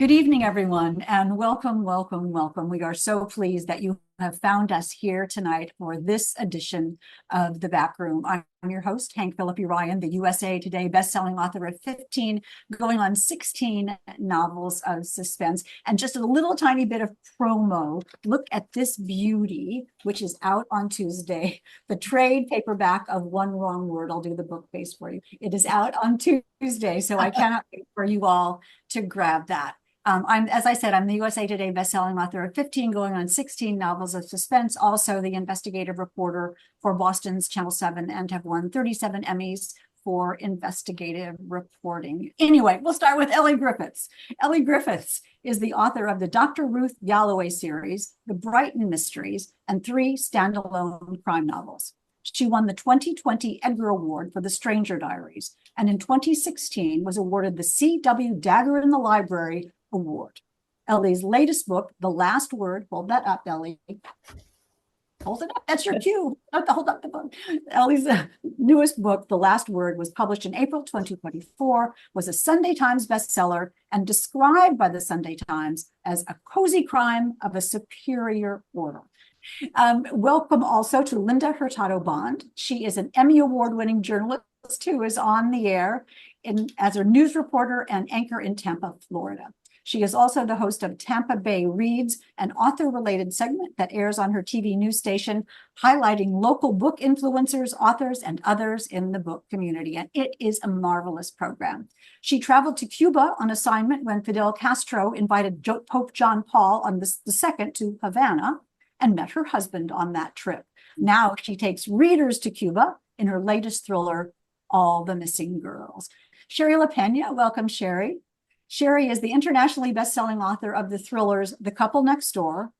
Good evening, everyone, and welcome, welcome, welcome. We are so pleased that you have found us here tonight for this edition of The Back Room. I'm your host, Hank Philippi Ryan, the USA Today bestselling author of 15, going on 16 novels of suspense. And just a little tiny bit of promo. Look at this beauty, which is out on Tuesday. The trade paperback of One Wrong Word. I'll do the book face for you. It is out on Tuesday, so I cannot wait for you all to grab that. As I said, I'm the USA Today bestselling author of 15, going on 16 novels of suspense, also the investigative reporter for Boston's Channel 7, and have won 37 Emmys for investigative reporting. Anyway, we'll start with Elly Griffiths. Elly Griffiths is the author of the Dr. Ruth Galloway series, The Brighton Mysteries, and 3 standalone crime novels. She won the 2020 Edgar Award for The Stranger Diaries, and in 2016 was awarded the C.W. Dagger in the Library Award. Elly's latest book, The Last Word, hold that up, Elly. Hold it up, that's your cue. Hold up the book. Elly's newest book, The Last Word, was published in April 2024, was a Sunday Times bestseller, and described by the Sunday Times as a cozy crime of a superior order. Welcome also to Linda Hurtado Bond. She is an Emmy Award-winning journalist who is on the air as a news reporter and anchor in Tampa, Florida. She is also the host of Tampa Bay Reads, an author-related segment that airs on her TV news station, highlighting local book influencers, authors, and others in the book community. And it is a marvelous program. She traveled to Cuba on assignment when Fidel Castro invited Pope John Paul on the second to Havana, and met her husband on that trip. Now she takes readers to Cuba in her latest thriller, All the Missing Girls. Shari Lapena, welcome, Shari. Shari is the internationally best-selling author of the thrillers The Couple Next Door,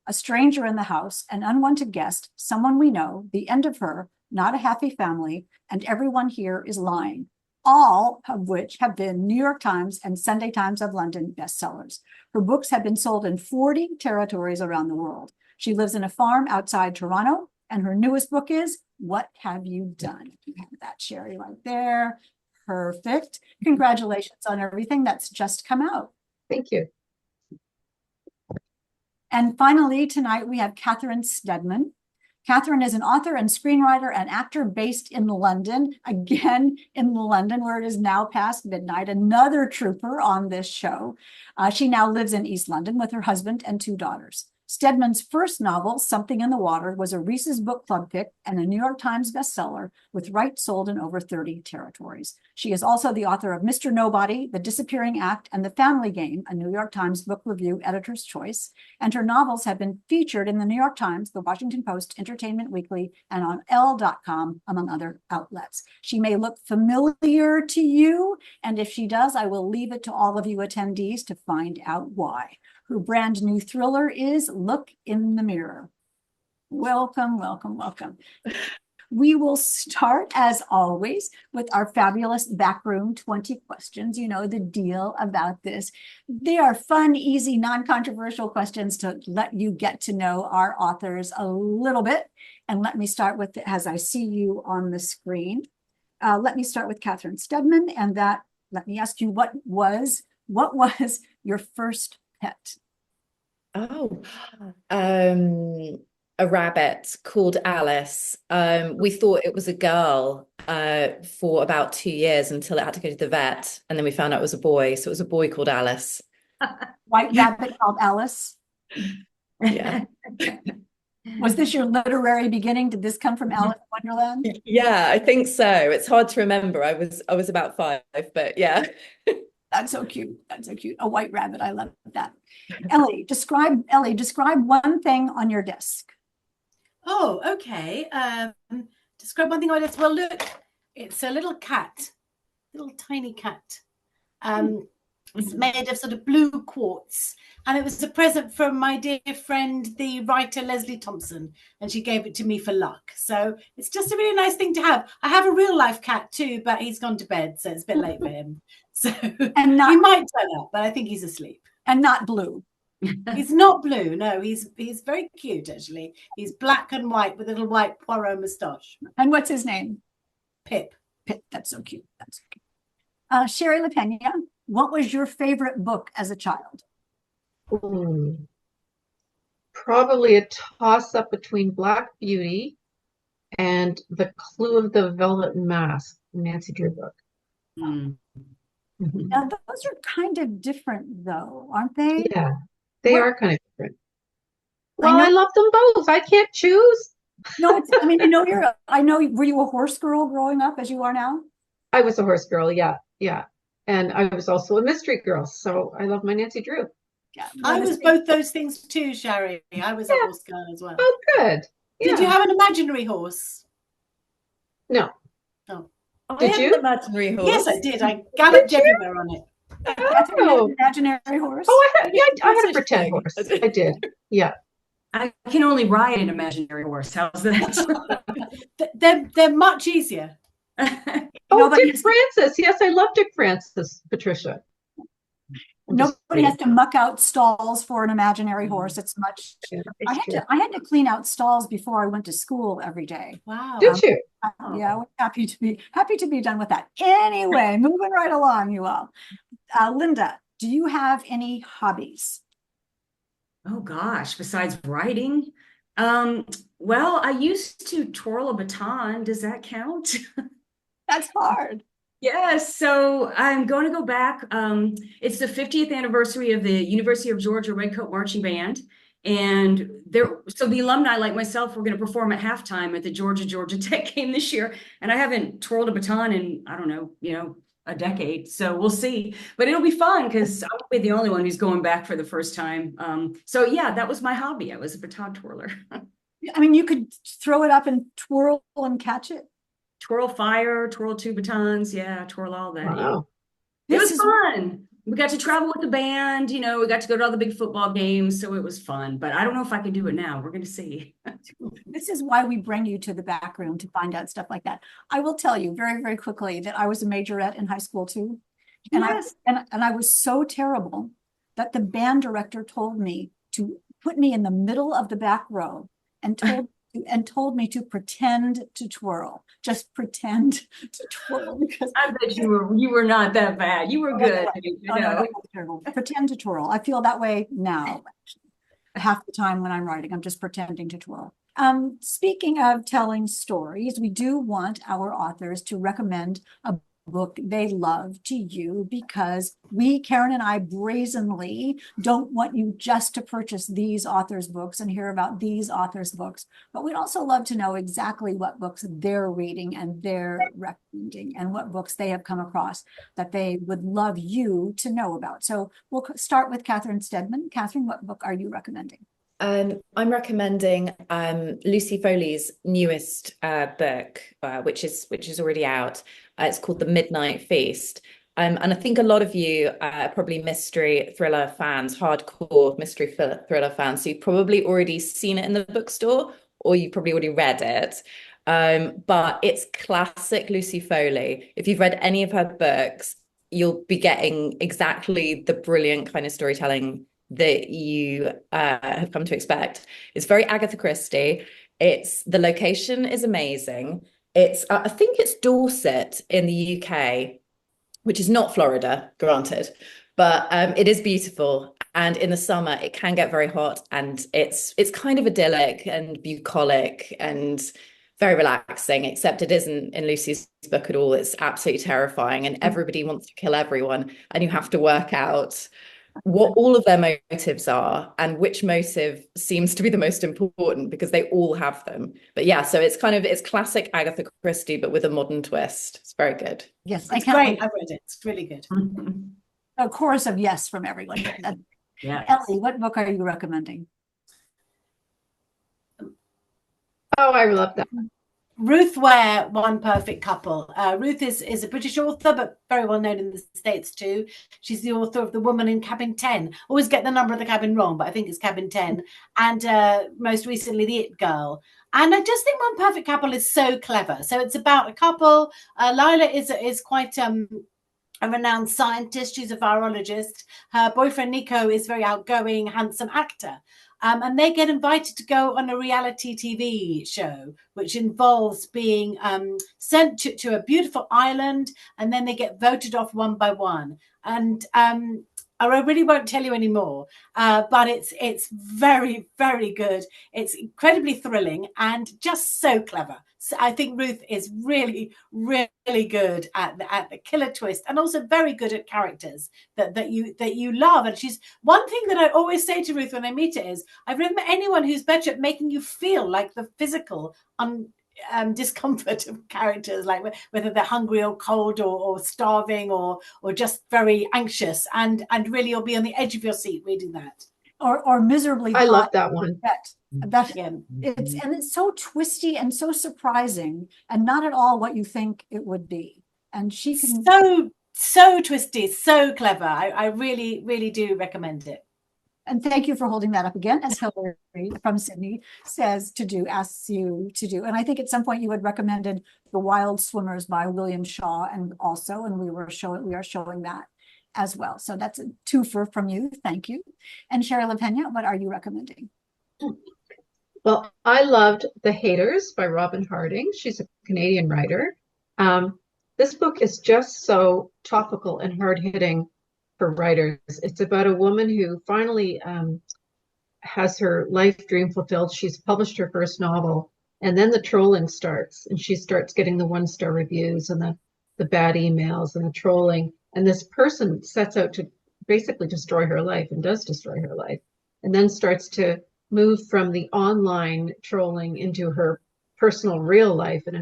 A Stranger in the House, An Unwanted Guest, Someone We Know, The End of Her, Not a Happy Family, and Everyone Here is Lying, all of which have been New York Times and Sunday Times of London bestsellers. Her books have been sold in 40 territories around the world. She lives in a farm outside Toronto, and her newest book is What Have You Done? You have that, Shari, right there. Perfect. Congratulations on everything that's just come out. Thank you. And finally, tonight we have Catherine Steadman. Catherine is an author and screenwriter and actor based in London, again in London, where it is now past midnight, another trooper on this show. She now lives in East London with her husband and 2 daughters. Steadman's first novel, Something in the Water, was a Reese's Book Club pick and a New York Times bestseller, with rights sold in over 30 territories. She is also the author of Mr. Nobody, The Disappearing Act, and The Family Game, a New York Times Book Review Editor's Choice, and her novels have been featured in the New York Times, The Washington Post, Entertainment Weekly, and on Elle.com, among other outlets. She may look familiar to you, and if she does, I will leave it to all of you attendees to find out why. Her brand new thriller is Look in the Mirror. Welcome, welcome, welcome. We will start, as always, with our fabulous Backroom 20 questions. You know the deal about this. They are fun, easy, non-controversial questions to let you get to know our authors a little bit. And let me start with, as I see you on the screen, let me start with Catherine Steadman, and let me ask you, what was your first pet? Oh, a rabbit called Alice. We thought it was a girl for about 2 years until it had to go to the vet, and then we found out it was a boy. So it was a boy called Alice. White rabbit called Alice. Yeah. Was this your literary beginning? Did this come from Alice in Wonderland? Yeah, I think so. It's hard to remember. I was about 5, but yeah. That's so cute. That's so cute. A white rabbit. I love that. Elly, describe one thing on your desk. Oh, okay. Describe one thing on your desk. Well, look, it's a little cat, little tiny cat. It's made of sort of blue quartz, and it was a present from my dear friend, the writer Leslie Thompson, and she gave it to me for luck. So it's just a really nice thing to have. I have a real life cat too, but he's gone to bed, so it's a bit late for him. So and he might turn up, but I think he's asleep. And not blue. He's not blue. No, he's very cute actually. He's black and white with a little white Poirot moustache. And what's his name? Pip. Pip. That's so cute. That's so cute. Shari Lapena, what was your favorite book as a child? Probably a toss-up between Black Beauty and The Clue of the Velvet Mask, Nancy Drew book. Now, those are kind of different, though, aren't they? Yeah, they What- are kind of different. Well, I love them both. I can't choose. No, I mean, were you a horse girl growing up as you are now? I was a horse girl, yeah. And I was also a mystery girl, so I love my Nancy Drew. Yeah. I was both those things too, Shari. I was a horse girl as well. Oh, good. Did you Yeah. have an imaginary horse? No. No. I Did had you? an imaginary horse. Yes, I did. I galloped everywhere on it. Catherine had Oh, an imaginary horse. I had a Such pretend thing. horse. I did. Yeah. I can only ride an imaginary horse. How's that? They're much easier. Oh, Nobody Dick has- Francis. Yes, I love Dick Francis, Patricia. Nobody has to muck out stalls for an imaginary horse. It's much. Yeah, I had to clean out stalls before I went to school every day. Wow. Did you? Yeah, I was happy to be done with that. Anyway, moving right along, you all. Linda, do you have any hobbies? Oh gosh, besides riding. Well, I used to twirl a baton. Does that count? That's hard. Yes, so I'm going to go back. It's the 50th anniversary of the University of Georgia Redcoat Marching Band. And so the alumni like myself were going to perform at halftime at the Georgia Tech game this year. And I haven't twirled a baton in, I don't know, a decade. So we'll see. But it'll be fun because I won't be the only one who's going back for the first time. So yeah, that was my hobby. I was a baton twirler. I mean, you could throw it up and twirl and catch it. Twirl fire, twirl two batons. Yeah, twirl all that. Yeah. Wow. It This was is- fun. We got to travel with the band, we got to go to all the big football games. So it was fun, but I don't know if I can do it now. We're going to see. This is why we bring you to the back room to find out stuff like that. I will tell you very, very quickly that I was a majorette in high school too. And Yes. I was so terrible that the band director told me to put me in the middle of the back row and told me to pretend to twirl. Just pretend to twirl because I bet you were not that bad. You were good. Oh, no, that was terrible. Pretend to twirl. I feel that way now. Half the time when I'm writing, I'm just pretending to twirl. Speaking of telling stories, we do want our authors to recommend a book they love to you because Karen and I brazenly don't want you just to purchase these authors' books and hear about these authors' books, but we'd also love to know exactly what books they're reading and they're recommending and what books they have come across that they would love you to know about. So we'll start with Catherine Steadman. Catherine, what book are you recommending? I'm recommending Lucy Foley's newest book, which is already out. It's called The Midnight Feast. And I think a lot of you are probably mystery thriller fans, hardcore mystery thriller fans. So you've probably already seen it in the bookstore or you probably already read it. But it's classic Lucy Foley. If you've read any of her books, you'll be getting exactly the brilliant kind of storytelling that you have come to expect. It's very Agatha Christie. The location is amazing. I think it's Dorset in the UK, which is not Florida, granted, but it is beautiful. And in the summer, it can get very hot, and it's kind of idyllic and bucolic and very relaxing, except it isn't in Lucy's book at all. It's absolutely terrifying, and everybody wants to kill everyone, and you have to work out what all of their motives are and which motive seems to be the most important because they all have them. But yeah, so it's classic Agatha Christie, but with a modern twist. It's very good. Yes, It's great. I read it. It's really good. A chorus of yes from everyone. Yeah. Elly, what book are you recommending? Oh, I love that. Ruth Ware, One Perfect Couple. Ruth is a British author, but very well known in the States too. She's the author of The Woman in Cabin 10. Always get the number of the cabin wrong, but I think it's Cabin 10. And most recently, The It Girl. And I just think One Perfect Couple is so clever. So it's about a couple. Lila is quite a renowned scientist. She's a virologist. Her boyfriend, Nico, is a very outgoing, handsome actor. And they get invited to go on a reality TV show, which involves being sent to a beautiful island, and then they get voted off one by one. and I really won't tell you anymore, but it's very, very good. It's incredibly thrilling and just so clever. So I think Ruth is really, really good at the killer twist, and also very good at characters that you love. And she's one thing that I always say to Ruth when I meet her is, I've never met anyone who's better at making you feel like the physical discomfort of characters, like whether they're hungry or cold or starving or just very anxious, and really you'll be on the edge of your seat reading that, or miserably I hot. love that one. That it's so twisty and so surprising, and not at all what you think it would be. And she can so twisty, so clever. I really, really do recommend it. And thank you for holding that up again, as Hillary from Sydney asks you to do. And I think at some point you had recommended The Wild Swimmers by William Shaw, and we are showing that as well. So that's a twofer from you. Thank you. And Shari Lapena, what are you recommending? Well, I loved The Haters by Robin Harding. She's a Canadian writer. This book is just so topical and hard-hitting for writers. It's about a woman who finally has her life dream fulfilled. She's published her first novel, and then the trolling starts, and she starts getting the one-star reviews and the bad emails and the trolling. And this person sets out to basically destroy her life, and does destroy her life, and then starts to move from the online trolling into her personal real life. And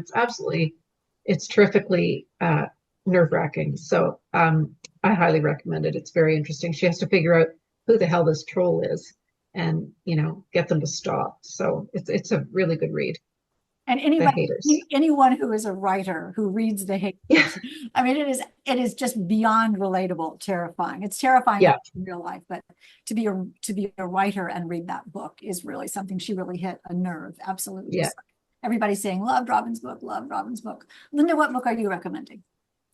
it's terrifically nerve-wracking. So I highly recommend it. It's very interesting. She has to figure out who the hell this troll is and, get them to stop. So it's a really good read. And anyone who is a writer who reads The Haters, yeah. I mean, it is just beyond relatable, terrifying. It's terrifying in real life, but to be a writer and read that book is really something. She really hit a nerve. Absolutely. Yeah. Everybody's saying, loved Robin's book, loved Robin's book. Linda, what book are you recommending?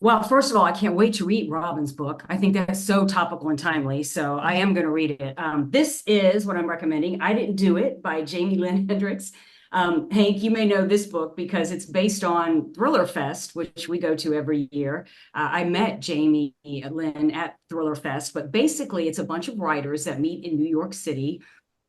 Well, first of all, I can't wait to read Robin's book. I think that's so topical and timely, so I am going to read it. This is what I'm recommending. I Didn't Do It by Jamie Lynn Hendricks. Hank, you may know this book because it's based on Thriller Fest, which we go to every year. I met Jamie Lynn at Thriller Fest, but basically it's a bunch of writers that meet in New York City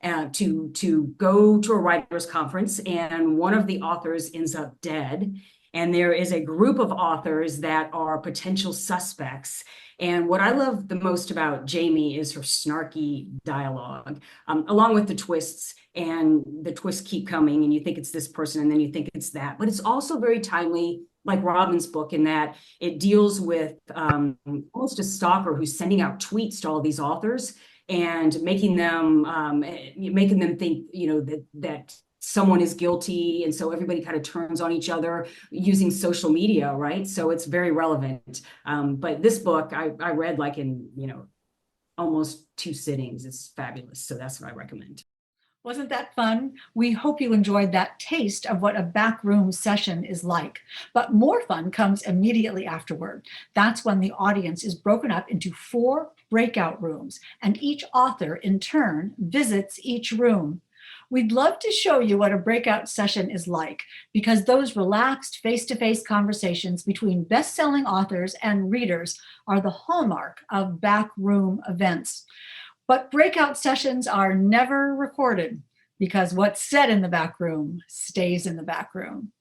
to go to a writers' conference, and one of the authors ends up dead. And there is a group of authors that are potential suspects. And what I love the most about Jamie is her snarky dialogue, along with the twists, and the twists keep coming, and you think it's this person, and then you think it's that. But it's also very timely, like Robin's book, in that it deals with almost a stalker who's sending out tweets to all these authors and making them think, that someone is guilty, and so everybody kind of turns on each other using social media, right? So it's very relevant. But this book I read like in almost 2 sittings. It's fabulous, so that's what I recommend. Wasn't that fun? We hope you enjoyed that taste of what a backroom session is like. But more fun comes immediately afterward. That's when the audience is broken up into 4 breakout rooms, and each author in turn visits each room. We'd love to show you what a breakout session is like, because those relaxed face-to-face conversations between best-selling authors and readers are the hallmark of backroom events. But breakout sessions are never recorded, because what's said in the back room stays in the back room.